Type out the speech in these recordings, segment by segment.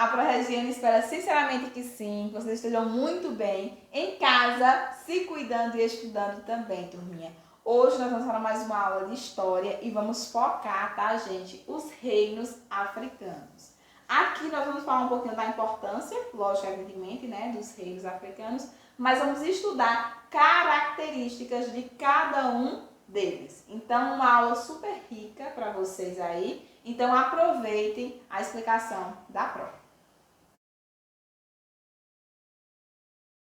A ProRegiane espera sinceramente que sim, que vocês estejam muito bem em casa, se cuidando e estudando também, turminha. Hoje nós vamos para mais uma aula de história e vamos focar, tá, gente, os reinos africanos. Aqui nós vamos falar um pouquinho da importância, lógico, evidentemente, né, dos reinos africanos, mas vamos estudar características de cada um deles. Então, uma aula super rica para vocês aí. Então, aproveitem a explicação da prova.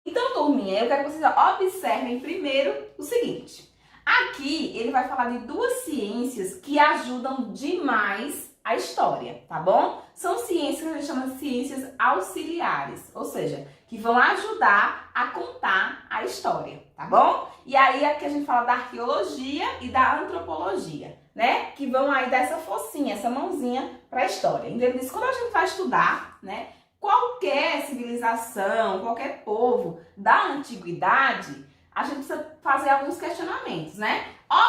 Então, turminha, eu quero que vocês observem primeiro o seguinte. Aqui, ele vai falar de duas ciências que ajudam demais a história, tá bom? São ciências que a gente chama de ciências auxiliares, ou seja, que vão ajudar a contar a história, tá bom? E aí, aqui a gente fala da arqueologia e da antropologia, né? Que vão aí dar essa forcinha, essa mãozinha para a história. Entendeu? Quando a gente vai estudar, né? Qualquer civilização, qualquer povo da antiguidade, a gente precisa fazer alguns questionamentos, né?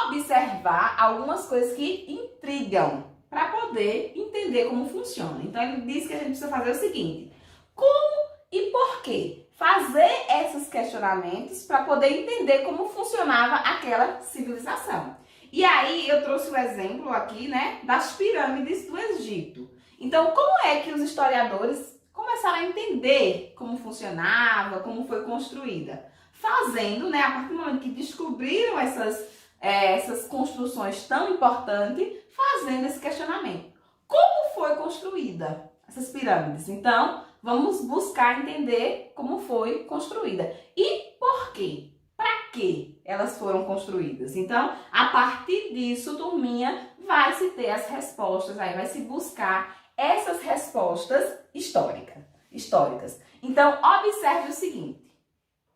Observar algumas coisas que intrigam para poder entender como funciona. Então, ele diz que a gente precisa fazer o seguinte: como e por quê? Fazer esses questionamentos para poder entender como funcionava aquela civilização. E aí, eu trouxe o exemplo aqui, né, das pirâmides do Egito. Então, como é que os historiadores começaram a entender como funcionava, como foi construída? Fazendo, né, a partir do momento que descobriram essas construções tão importantes, fazendo esse questionamento. Como foi construída essas pirâmides? Então, vamos buscar entender como foi construída. E por quê? Para que elas foram construídas? Então, a partir disso, turminha, vai se ter as respostas, aí vai se buscar essas respostas históricas. Então, observe o seguinte.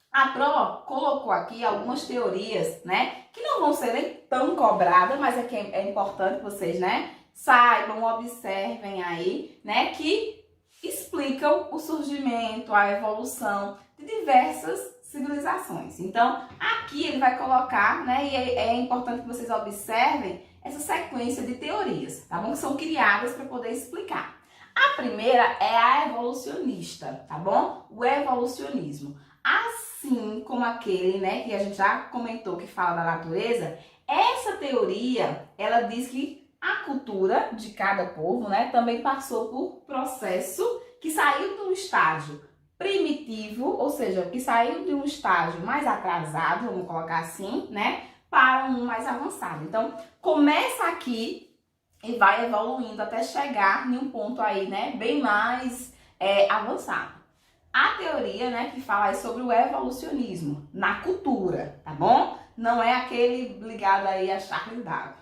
A Pro colocou aqui algumas teorias, né, que não vão ser nem tão cobradas, mas é que é importante que vocês, né, saibam, observem aí, né, que explicam o surgimento, a evolução de diversas civilizações. Então, aqui ele vai colocar, né, e é importante que vocês observem essa sequência de teorias, tá bom? Que são criadas para poder explicar. A primeira é a evolucionista, tá bom? O evolucionismo. Assim como aquele, né, que a gente já comentou que fala da natureza, essa teoria, ela diz que a cultura de cada povo, né, também passou por processo que saiu de um estágio primitivo, ou seja, que saiu de um estágio mais atrasado, vamos colocar assim, né, para um mais avançado. Então, começa aqui e vai evoluindo até chegar em um ponto aí, né, bem mais avançado. A teoria, né, que fala sobre o evolucionismo na cultura, tá bom? Não é aquele ligado aí a Charles Darwin.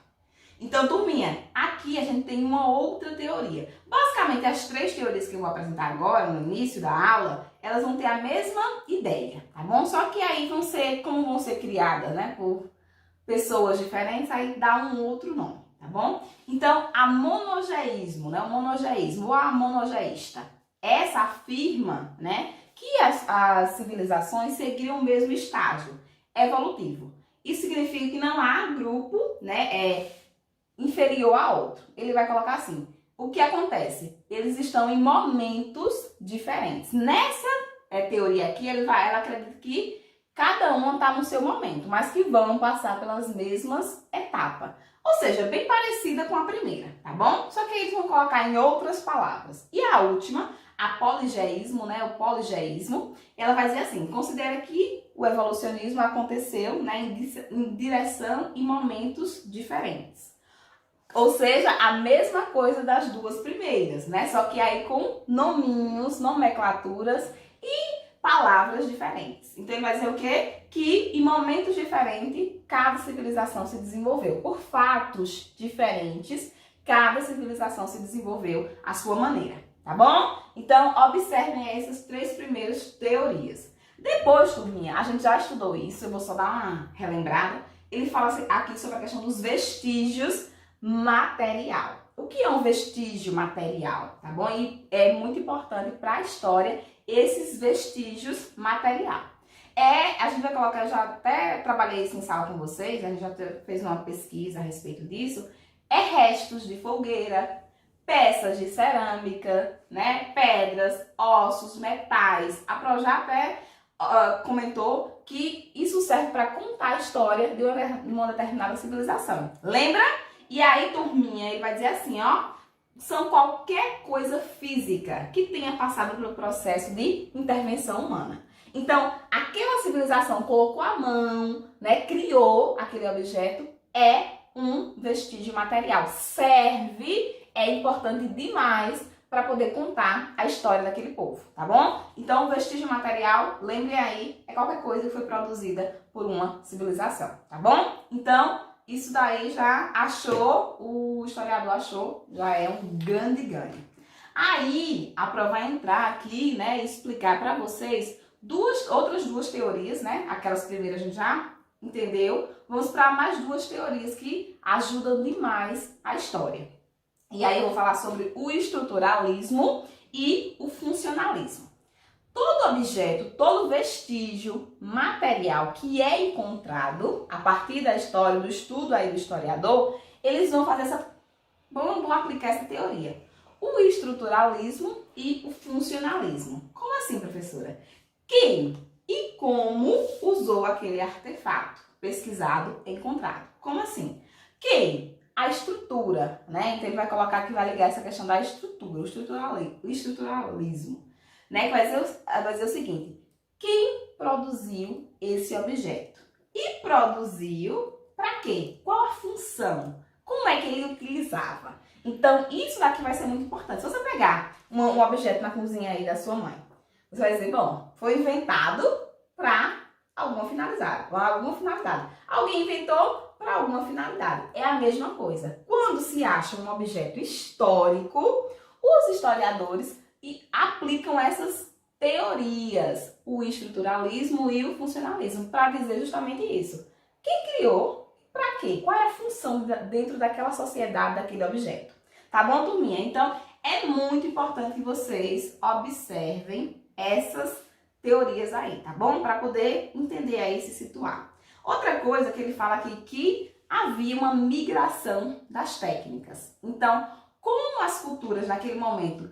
Então, turminha, aqui a gente tem uma outra teoria. Basicamente, as três teorias que eu vou apresentar agora, no início da aula, elas vão ter a mesma ideia, tá bom? Só que aí como vão ser criadas, né, por pessoas diferentes, aí dá um outro nome, tá bom? Então, a monogeísmo, né, o monogeísmo ou a monogeísta, essa afirma, né, que as civilizações seguiram o mesmo estágio evolutivo. Isso significa que não há grupo, né, inferior a outro. Ele vai colocar assim: o que acontece? Eles estão em momentos diferentes. Nessa teoria aqui, ela acredita que cada uma está no seu momento, mas que vão passar pelas mesmas etapas. Ou seja, bem parecida com a primeira, tá bom? Só que eles vão colocar em outras palavras. E a última, a poligeísmo, né? O poligeísmo, ela vai dizer assim: considera que o evolucionismo aconteceu, né, em direção e momentos diferentes. Ou seja, a mesma coisa das duas primeiras, né? Só que aí com nominhos, nomenclaturas e palavras diferentes. Então ele vai dizer o quê? Que em momentos diferentes, cada civilização se desenvolveu. Por fatos diferentes, cada civilização se desenvolveu à sua maneira, tá bom? Então, observem essas três primeiras teorias. Depois, turminha, a gente já estudou isso, eu vou só dar uma relembrada. Ele fala aqui sobre a questão dos vestígios material. O que é um vestígio material, tá bom? E é muito importante para a história esses vestígios material. A gente vai colocar, eu já até trabalhei isso em sala com vocês, a gente já fez uma pesquisa a respeito disso, restos de fogueira, peças de cerâmica, né, pedras, ossos, metais. A Pro já até comentou que isso serve para contar a história de uma determinada civilização. Lembra? E aí, turminha, ele vai dizer assim, ó, são qualquer coisa física que tenha passado pelo processo de intervenção humana. Então, aquela civilização colocou a mão, né, criou aquele objeto, é um vestígio material. Serve, é importante demais para poder contar a história daquele povo, tá bom? Então, vestígio material, lembre aí, é qualquer coisa que foi produzida por uma civilização, tá bom? Então, isso daí já achou, o historiador achou, já é um grande ganho. Aí, a Pro vai entrar aqui, né, e explicar para vocês outras duas teorias, né? Aquelas primeiras a gente já entendeu. Vamos para mais duas teorias que ajudam demais a história. E aí eu vou falar sobre o estruturalismo e o funcionalismo. Todo objeto, todo vestígio material que é encontrado a partir da história, do estudo aí do historiador, eles vão vão aplicar essa teoria. O estruturalismo e o funcionalismo. Como assim, professora? Quem e como usou aquele artefato pesquisado, encontrado? Como assim? Quem? A estrutura, né? Então ele vai colocar que vai ligar essa questão da estrutura, o estruturalismo, né? Que vai dizer o seguinte: quem produziu esse objeto? E produziu para quê? Qual a função? Como é que ele utilizava? Então isso daqui vai ser muito importante. Se você pegar um objeto na cozinha aí da sua mãe, você vai dizer, bom, foi inventado para alguma finalidade. Alguém inventou para alguma finalidade. É a mesma coisa. Quando se acha um objeto histórico, os historiadores aplicam essas teorias, o estruturalismo e o funcionalismo, para dizer justamente isso. Quem criou? Para quê? Qual é a função dentro daquela sociedade, daquele objeto? Tá bom, turminha? Então, é muito importante que vocês observem essas teorias aí, tá bom? Para poder entender aí, se situar. Outra coisa que ele fala aqui, que havia uma migração das técnicas. Então, como as culturas naquele momento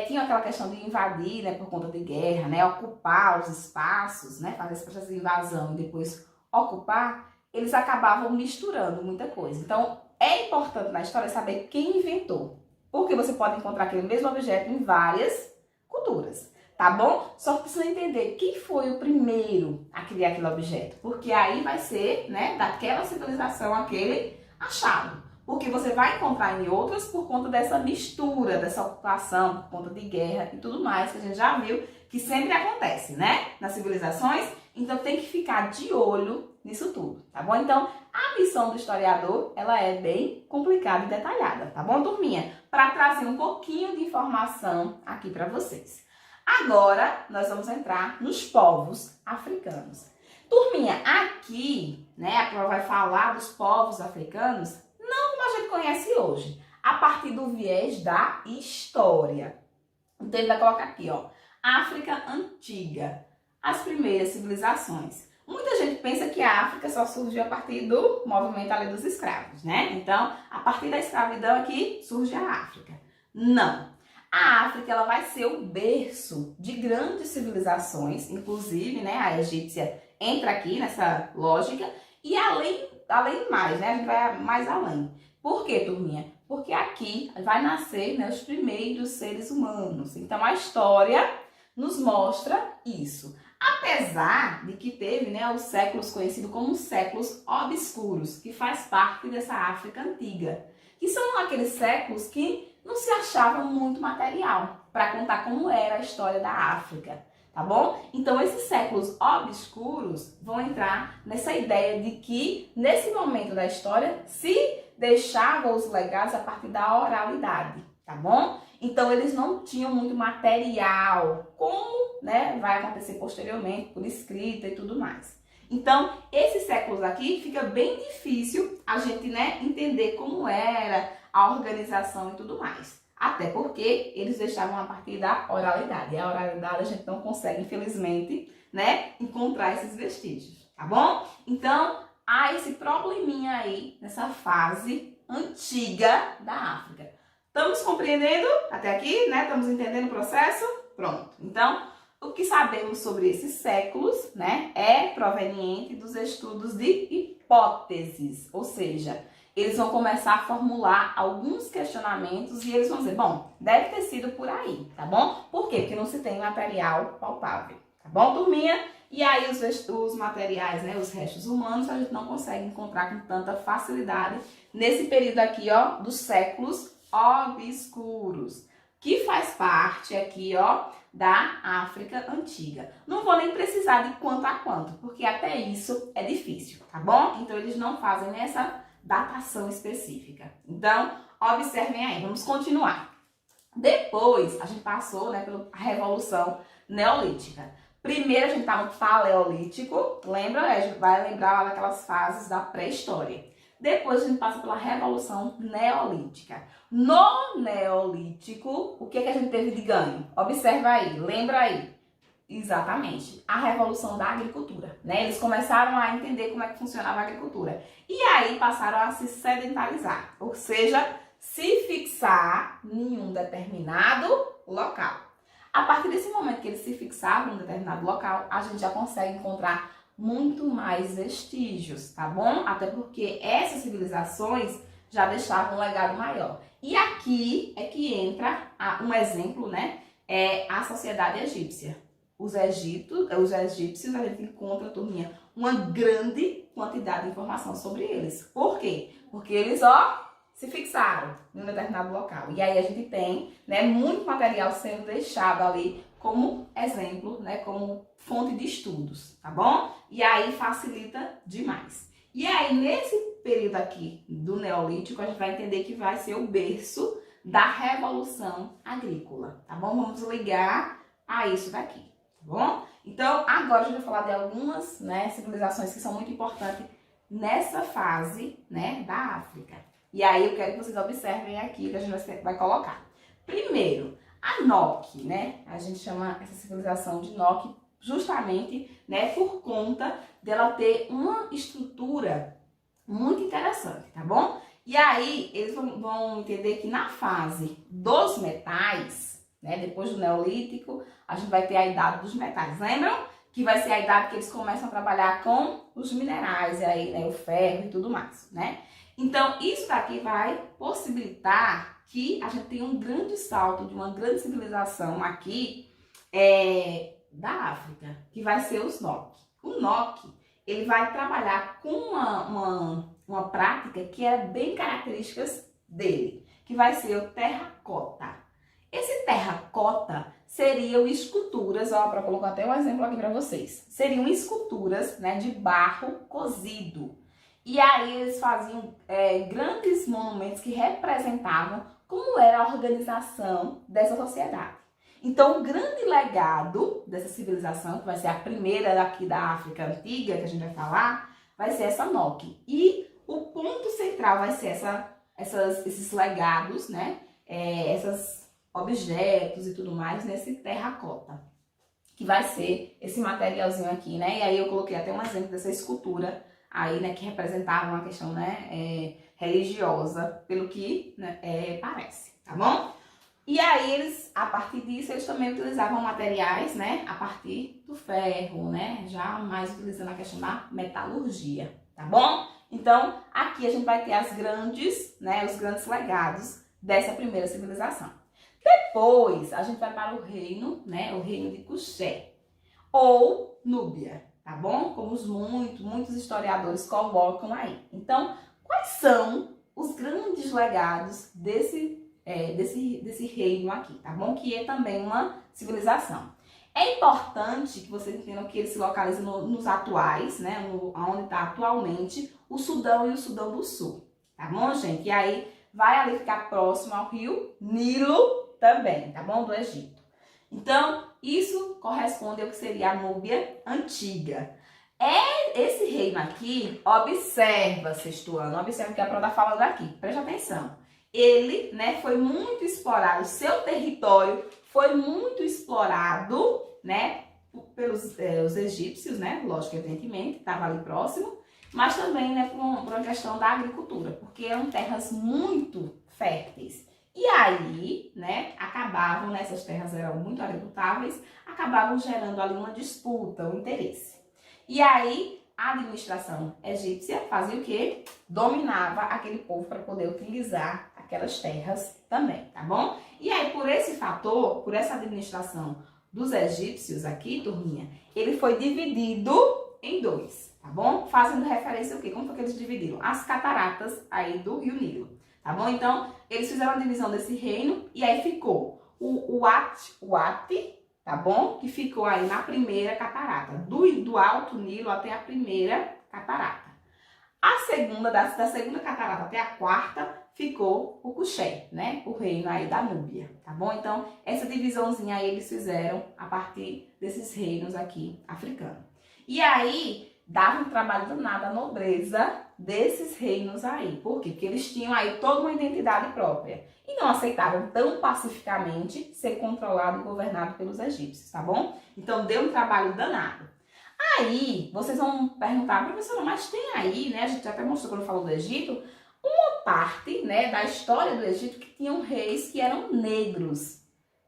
tinham aquela questão de invadir, né, por conta de guerra, né, ocupar os espaços, né, fazer esse processo de invasão e depois ocupar, eles acabavam misturando muita coisa. Então, é importante na história saber quem inventou, porque você pode encontrar aquele mesmo objeto em várias culturas. Tá bom? Só precisa entender quem foi o primeiro a criar aquele objeto, porque aí vai ser, né, daquela civilização aquele achado. Porque você vai encontrar em outras por conta dessa mistura, dessa ocupação, por conta de guerra e tudo mais, que a gente já viu que sempre acontece, né, nas civilizações. Então tem que ficar de olho nisso tudo, tá bom? Então a missão do historiador, ela é bem complicada e detalhada, tá bom, turminha? Para trazer um pouquinho de informação aqui para vocês. Agora, nós vamos entrar nos povos africanos. Turminha, aqui, né, a prova vai falar dos povos africanos, não como a gente conhece hoje, a partir do viés da história. Então, ele vai colocar aqui, ó, África Antiga, as primeiras civilizações. Muita gente pensa que a África só surgiu a partir do movimento ali dos escravos, né? Então, a partir da escravidão aqui, surge a África. Não. A África, ela vai ser o berço de grandes civilizações, inclusive, né, a egípcia entra aqui nessa lógica, e além mais, né, a gente vai mais além. Por quê, turminha? Porque aqui vai nascer, né, os primeiros seres humanos. Então, a história nos mostra isso. Apesar de que teve, né, os séculos conhecidos como séculos obscuros, que faz parte dessa África antiga, que são aqueles séculos que não se achava muito material para contar como era a história da África, tá bom? Então, esses séculos obscuros vão entrar nessa ideia de que, nesse momento da história, se deixava os legados a partir da oralidade, tá bom? Então, eles não tinham muito material, como, né, vai acontecer posteriormente, por escrita e tudo mais. Então, esses séculos aqui, fica bem difícil a gente, né, entender como era a organização e tudo mais. Até porque eles deixavam a partir da oralidade. E a oralidade a gente não consegue, infelizmente, né, encontrar esses vestígios, tá bom? Então, há esse probleminha aí nessa fase antiga da África. Estamos compreendendo até aqui, né? Estamos entendendo o processo? Pronto. Então, o que sabemos sobre esses séculos, né, é proveniente dos estudos de hipóteses, ou seja, eles vão começar a formular alguns questionamentos e eles vão dizer, bom, deve ter sido por aí, tá bom? Por quê? Porque não se tem material palpável, tá bom, turminha? E aí os materiais, né, os restos humanos, a gente não consegue encontrar com tanta facilidade nesse período aqui, ó, dos séculos obscuros, que faz parte aqui, ó, da África Antiga. Não vou nem precisar de quanto a quanto, porque até isso é difícil, tá bom? Então, eles não fazem nessa datação específica. Então, observem aí, vamos continuar. Depois, a gente passou, né, pela Revolução Neolítica. Primeiro, a gente tá no Paleolítico, lembra? A gente vai lembrar daquelas fases da pré-história. Depois, a gente passa pela Revolução Neolítica. No Neolítico, o que a gente teve de ganho? Observa aí, lembra aí. Exatamente, a revolução da agricultura, né? Eles começaram a entender como é que funcionava a agricultura. E aí passaram a se sedentarizar, ou seja, se fixar em um determinado local. A partir desse momento que eles se fixaram em um determinado local, a gente já consegue encontrar muito mais vestígios, tá bom? Até porque essas civilizações já deixavam um legado maior. E aqui é que entra um exemplo, né? É a sociedade egípcia. Os egípcios, a gente encontra, turminha, uma grande quantidade de informação sobre eles. Por quê? Porque eles, ó, se fixaram em um determinado local. E aí a gente tem, né, muito material sendo deixado ali como exemplo, né, como fonte de estudos, tá bom? E aí facilita demais. E aí, nesse período aqui do Neolítico, a gente vai entender que vai ser o berço da Revolução Agrícola, tá bom? Vamos ligar a isso daqui. Bom, então agora a gente vai falar de algumas, né, civilizações que são muito importantes nessa fase, né, da África. E aí eu quero que vocês observem aqui que a gente vai colocar. Primeiro, a Nok, né? A gente chama essa civilização de Nok justamente, né, por conta dela ter uma estrutura muito interessante, tá bom? E aí eles vão entender que na fase dos metais, né, depois do Neolítico, a gente vai ter a idade dos metais. Lembram? Que vai ser a idade que eles começam a trabalhar com os minerais, e aí, né, o ferro e tudo mais, né? Então, isso daqui vai possibilitar que a gente tenha um grande salto de uma grande civilização aqui da África, que vai ser os Nok. O Nok, ele vai trabalhar com uma prática que é bem característica dele, que vai ser o terracota. Esse terracota seriam esculturas, ó, para colocar até um exemplo aqui para vocês. Seriam esculturas, né, de barro cozido. E aí eles faziam grandes monumentos que representavam como era a organização dessa sociedade. Então, o grande legado dessa civilização, que vai ser a primeira daqui da África Antiga, que a gente vai falar, vai ser essa Nok. E o ponto central vai ser esses legados, né, esses objetos e tudo mais nesse terracota, que vai ser esse materialzinho aqui, né? E aí eu coloquei até um exemplo dessa escultura aí, né, que representava uma questão, né, religiosa, pelo que, né, parece, tá bom? E aí eles, a partir disso, eles também utilizavam materiais, né, a partir do ferro, né, já mais utilizando a questão da metalurgia, tá bom? Então, aqui a gente vai ter os grandes legados dessa primeira civilização. Depois, a gente vai para o reino, né, o reino de Kuché, ou Núbia, tá bom? Como muitos historiadores colocam aí. Então, quais são os grandes legados desse reino aqui, tá bom? Que é também uma civilização. É importante que vocês entendam que ele se localiza nos atuais, né, onde está atualmente o Sudão e o Sudão do Sul, tá bom, gente? E aí vai ali ficar próximo ao rio Nilo também, tá bom? Do Egito. Então, isso corresponde ao que seria a Núbia Antiga. Esse reino aqui, observa, sexto ano, observa o que a Pro está falando aqui, preste atenção. Ele, né, foi muito explorado, o seu território foi muito explorado, né, pelos os egípcios, né, lógico, evidentemente, estava ali próximo, mas também, né, por uma questão da agricultura, porque eram terras muito férteis. E aí acabavam, né, essas terras eram muito agricultáveis, acabavam gerando ali uma disputa, um interesse. E aí, a administração egípcia fazia o quê? Dominava aquele povo para poder utilizar aquelas terras também, tá bom? E aí, por esse fator, por essa administração dos egípcios aqui, turminha, ele foi dividido em dois, tá bom? Fazendo referência ao quê? Como foi que eles dividiram? As cataratas aí do Rio Nilo, tá bom? Então, eles fizeram a divisão desse reino e aí ficou o Uati, tá bom? Que ficou aí na primeira catarata, do Alto Nilo até a primeira catarata. A segunda, da segunda catarata até a quarta, ficou o Cuxé, né? O reino aí da Núbia, tá bom? Então, essa divisãozinha aí eles fizeram a partir desses reinos aqui africanos. E aí, dava um trabalho danado à nobreza desses reinos aí. Por quê? Porque eles tinham aí toda uma identidade própria e não aceitavam tão pacificamente ser controlado e governado pelos egípcios, tá bom? Então, deu um trabalho danado. Aí, vocês vão perguntar, professora, mas tem aí, né, a gente até mostrou quando falou do Egito, uma parte, né, da história do Egito que tinham reis que eram negros.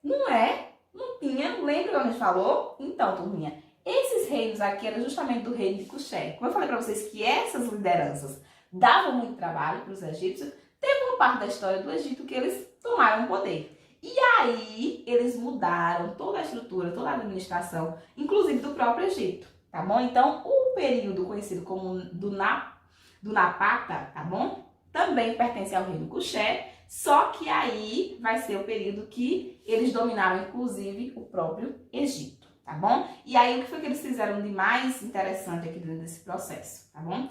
Não é? Não tinha? Lembra quando a gente falou? Então, turminha, esses reinos aqui eram justamente do reino de Cuxé. Como eu falei para vocês que essas lideranças davam muito trabalho para os egípcios, teve uma parte da história do Egito que eles tomaram o poder. E aí, eles mudaram toda a estrutura, toda a administração, inclusive do próprio Egito, tá bom? Então, o período conhecido como do Napata, tá bom? Também pertence ao reino Cuxé, só que aí vai ser o período que eles dominaram, inclusive, o próprio Egito, tá bom? E aí, o que foi que eles fizeram de mais interessante aqui dentro desse processo, tá bom?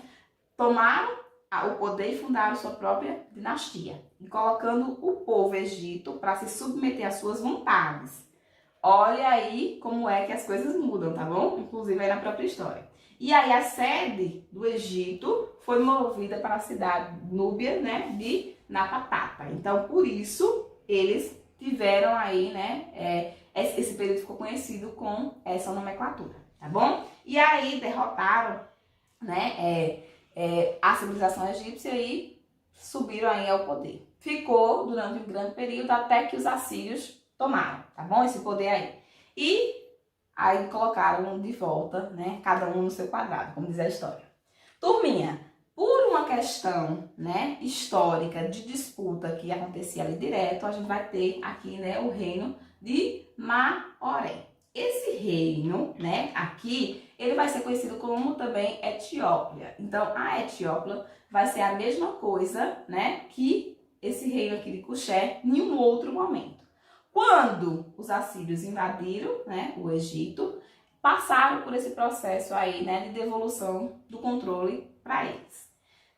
Tomaram o poder e fundaram sua própria dinastia, e colocando o povo egito para se submeter às suas vontades. Olha aí como é que as coisas mudam, tá bom? Inclusive aí na própria história. E aí a sede do Egito foi movida para a cidade núbia, né, de Napatata. Então, por isso, eles tiveram aí, né, esse período ficou conhecido com essa nomenclatura, tá bom? E aí derrotaram, né, a civilização egípcia e subiram aí ao poder. Ficou durante um grande período até que os assírios tomaram, tá bom? Esse poder aí. E aí colocaram de volta, né? Cada um no seu quadrado, como diz a história. Turminha, por uma questão, né, histórica de disputa que acontecia ali direto, a gente vai ter aqui, né, o reino de Maoré. Esse reino, né, aqui, ele vai ser conhecido como também Etiópia. Então, a Etiópia vai ser a mesma coisa, né, que esse reino aqui de Cuxé em um outro momento. Quando os assírios invadiram, né, o Egito, passaram por esse processo aí, né, de devolução do controle para eles.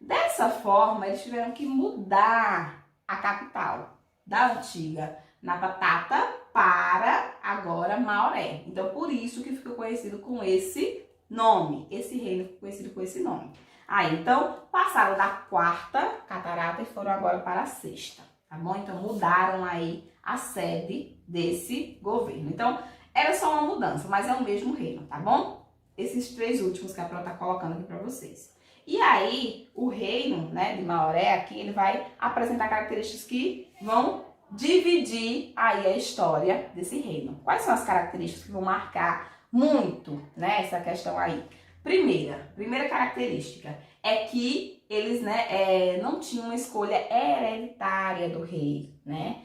Dessa forma, eles tiveram que mudar a capital da antiga Napatata para agora Maoré. Então, por isso que ficou conhecido com esse nome. Esse reino ficou conhecido com esse nome. Aí, então, passaram da quarta catarata e foram agora para a sexta, tá bom? Então, mudaram aí a sede desse governo. Então, era só uma mudança, mas é o mesmo reino, tá bom? Esses três últimos que a Pro tá colocando aqui para vocês. E aí, o reino, né, de Maoré aqui, ele vai apresentar características que vão dividir aí a história desse reino. Quais são as características que vão marcar muito, né, essa questão aí? Primeira característica é que eles, né, não tinham uma escolha hereditária do rei, né?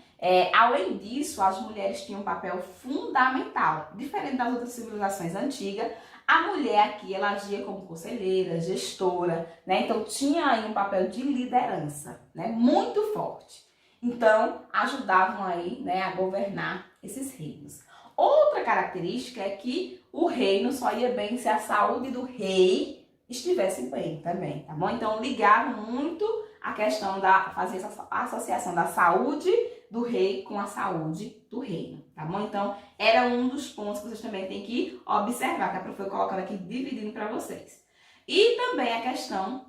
Além disso, as mulheres tinham um papel fundamental. Diferente das outras civilizações antigas, a mulher aqui, ela agia como conselheira, gestora, né? Então, tinha aí um papel de liderança, né, muito forte. Então, ajudavam aí, né, a governar esses reinos. Outra característica é que o reino só ia bem se a saúde do rei estivesse bem também, tá bom? Então, ligavam muito a questão fazer essa associação da saúde do rei com a saúde do reino, tá bom? Então, era um dos pontos que vocês também têm que observar, que a Prof foi colocando aqui, dividindo para vocês. E também a questão,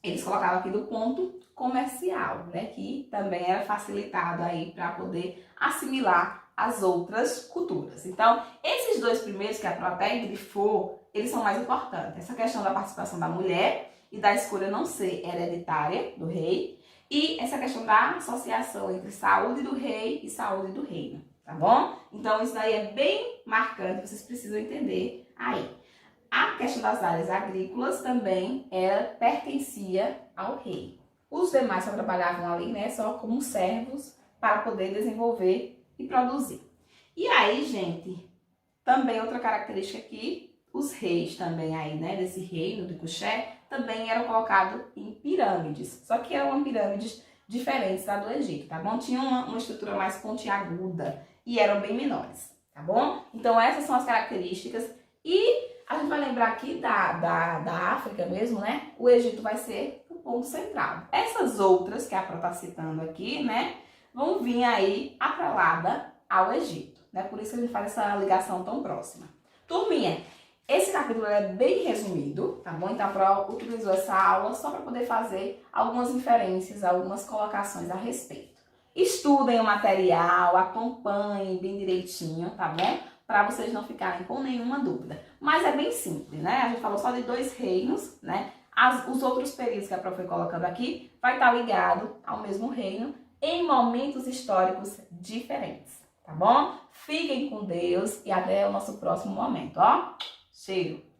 eles colocavam aqui do ponto comercial, né? Que também era facilitado aí para poder assimilar as outras culturas. Então, esses dois primeiros que a Pro até grifou, eles são mais importantes. Essa questão da participação da mulher e da escolha não ser hereditária do rei, e essa questão da associação entre saúde do rei e saúde do reino, tá bom? Então isso daí é bem marcante, vocês precisam entender aí. A questão das áreas agrícolas também pertencia ao rei. Os demais só trabalhavam ali, né, só como servos para poder desenvolver e produzir. E aí, gente, também outra característica aqui, os reis também aí, né, desse reino de Kuché, também eram colocados em pirâmides. Só que eram pirâmides diferentes da do Egito, tá bom? Tinha uma estrutura mais pontiaguda e eram bem menores, tá bom? Então essas são as características. E a gente vai lembrar aqui da África mesmo, né? O Egito vai ser o ponto central. Essas outras que a Pro está citando aqui, né? Vão vir aí atrelada ao Egito, né? Por isso que a gente faz essa ligação tão próxima. Turminha, esse capítulo é bem resumido, tá bom? Então a Pro utilizou essa aula só para poder fazer algumas inferências, algumas colocações a respeito. Estudem o material, acompanhem bem direitinho, tá bom? Para vocês não ficarem com nenhuma dúvida. Mas é bem simples, né? A gente falou só de 2 reinos, né? Os outros períodos que a Prof foi colocando aqui vai estar ligado ao mesmo reino em momentos históricos diferentes, tá bom? Fiquem com Deus e até o nosso próximo momento, ó. Cheiro!